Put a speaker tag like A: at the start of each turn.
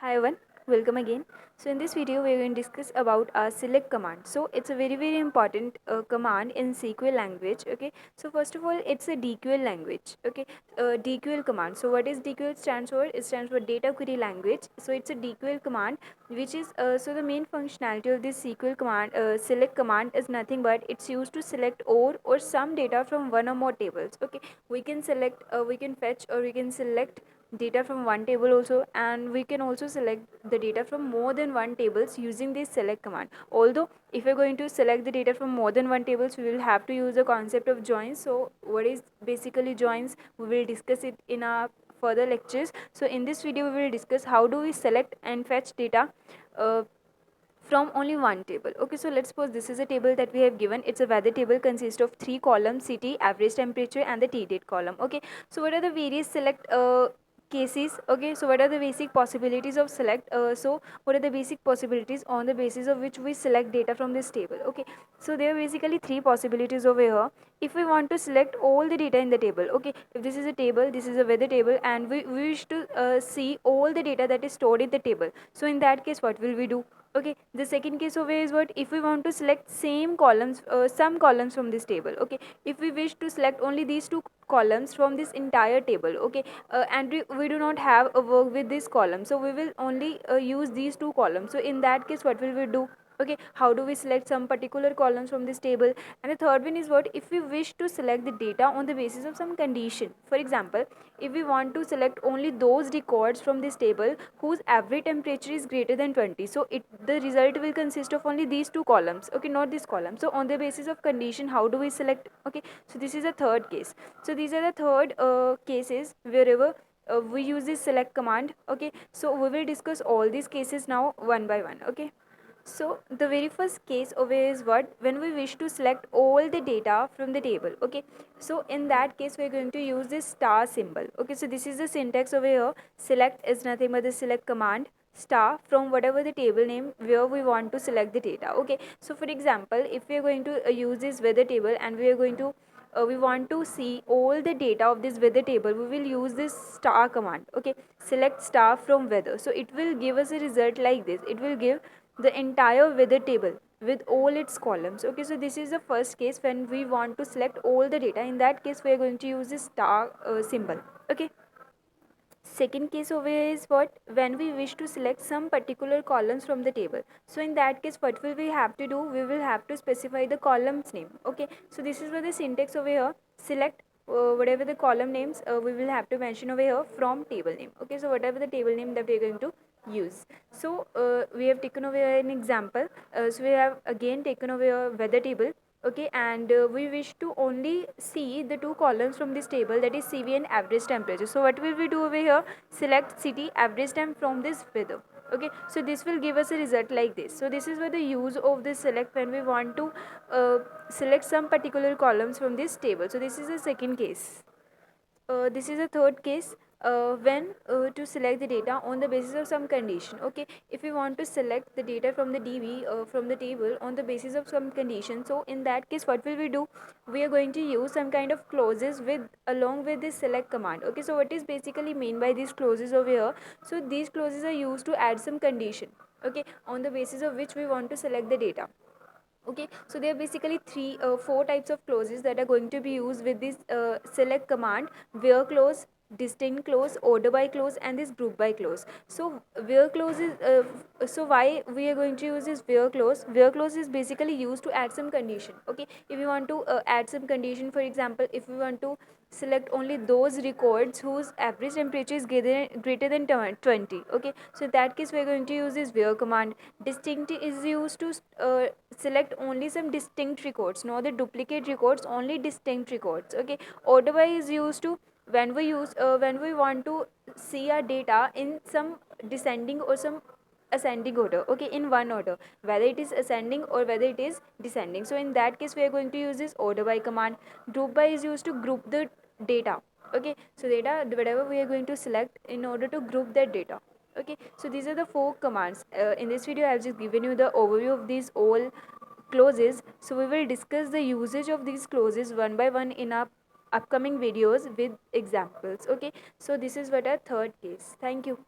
A: Hi everyone, welcome again. So in this video we are going to discuss about our select command. So it's a very important command in SQL language. Okay, so first of all it's a DQL language. Okay, DQL command. So what is DQL stands for? It stands for data query language. So it's a DQL command which is so the main functionality of this SQL command select command is nothing but it's used to select or some data from one or more tables. Okay, we can select, we can fetch, or we can select data from one table also, and we can also select the data from more than one tables using this select command. Although if we're going to select the data from more than one tables, we will have to use the concept of joins. So what is basically joins, we will discuss it in our further lectures. So in this video we will discuss how do we select and fetch data uh, from only one table. Okay, so let's suppose this is a table that we have given. It's a weather table, consists of three columns: city, average temperature, and the T date column. Okay, so what are the various select cases? Okay, so what are the basic possibilities of select? So what are the basic possibilities on the basis of which we select data from this table? Okay, so there are basically three possibilities over here. If we want to select all the data in the table, okay, if this is a table, this is a weather table, and we wish to see all the data that is stored in the table, so in that case what will we do? Okay, the second case over here is what, if we want to select same columns, some columns from this table. Okay, if we wish to select only these two columns from this entire table. Okay, and we do not have a work with this column, so we will only use these two columns. So in that case what will we do? Okay, how do we select some particular columns from this table? And the third one is what, if we wish to select the data on the basis of some condition. For example, if we want to select only those records from this table whose average temperature is greater than 20, so the result will consist of only these two columns. Okay, not this column. So on the basis of condition, how do we select? Okay, so this is a third case. So these are the third cases wherever we use this select command. Okay, so we will discuss all these cases now one by one. Okay, so the very first case over here is what, when we wish to select all the data from the table. Okay, so in that case we are going to use this star symbol. Okay, so this is the syntax over here. Select is nothing but the select command, star from whatever the table name where we want to select the data. Okay, so for example, if we are going to use this weather table, and we are going to we want to see all the data of this weather table, we will use this star command. Okay, select star from weather, so it will give us a result like this. It will give the entire weather table with all its columns. Okay, so this is the first case when we want to select all the data. In that case we are going to use this star symbol. Okay, second case over here is what, when we wish to select some particular columns from the table. So in that case what will we have to do? We will have to specify the columns name. Okay, so this is what the syntax over here. Select whatever the column names, we will have to mention over here from table name. Okay, so whatever the table name that we are going to use. So we have taken over here an example. So we have again taken over here weather table. Okay, and we wish to only see the two columns from this table, that is CV and average temperature. So what will we do over here? Select city, average temp from this weather. Okay, so this will give us a result like this. So this is where the use of this select, when we want to select some particular columns from this table. So this is the second case. This is a third case, when to select the data on the basis of some condition. Okay, if we want to select the data from the DB, from the table on the basis of some condition, so in that case what will we do? We are going to use some kind of clauses with along with this select command. Okay, so what is basically mean by these clauses over here? So these clauses are used to add some condition, okay, on the basis of which we want to select the data. Okay, so there are basically four types of clauses that are going to be used with this select command: where clause, distinct clause, order by clause, and this group by clause. So where clause is so why we are going to use this where clause? Where clause is basically used to add some condition. Okay, if you want to add some condition, for example, if we want to select only those records whose average temperature is greater than 20. Okay, so in that case we are going to use this where command. Distinct is used to select only some distinct records, not the duplicate records, only distinct records. Okay, order by is used to when we want to see our data in some descending or some ascending order. Okay, in one order, whether it is ascending or whether it is descending. So in that case we are going to use this order by command. Group by is used to group the data. Okay, so data, whatever we are going to select, in order to group that data. Okay, so these are the four commands. In this video I have just given you the overview of these all clauses. So we will discuss the usage of these clauses one by one in our upcoming videos with examples. Okay, so this is what our third case. Thank you.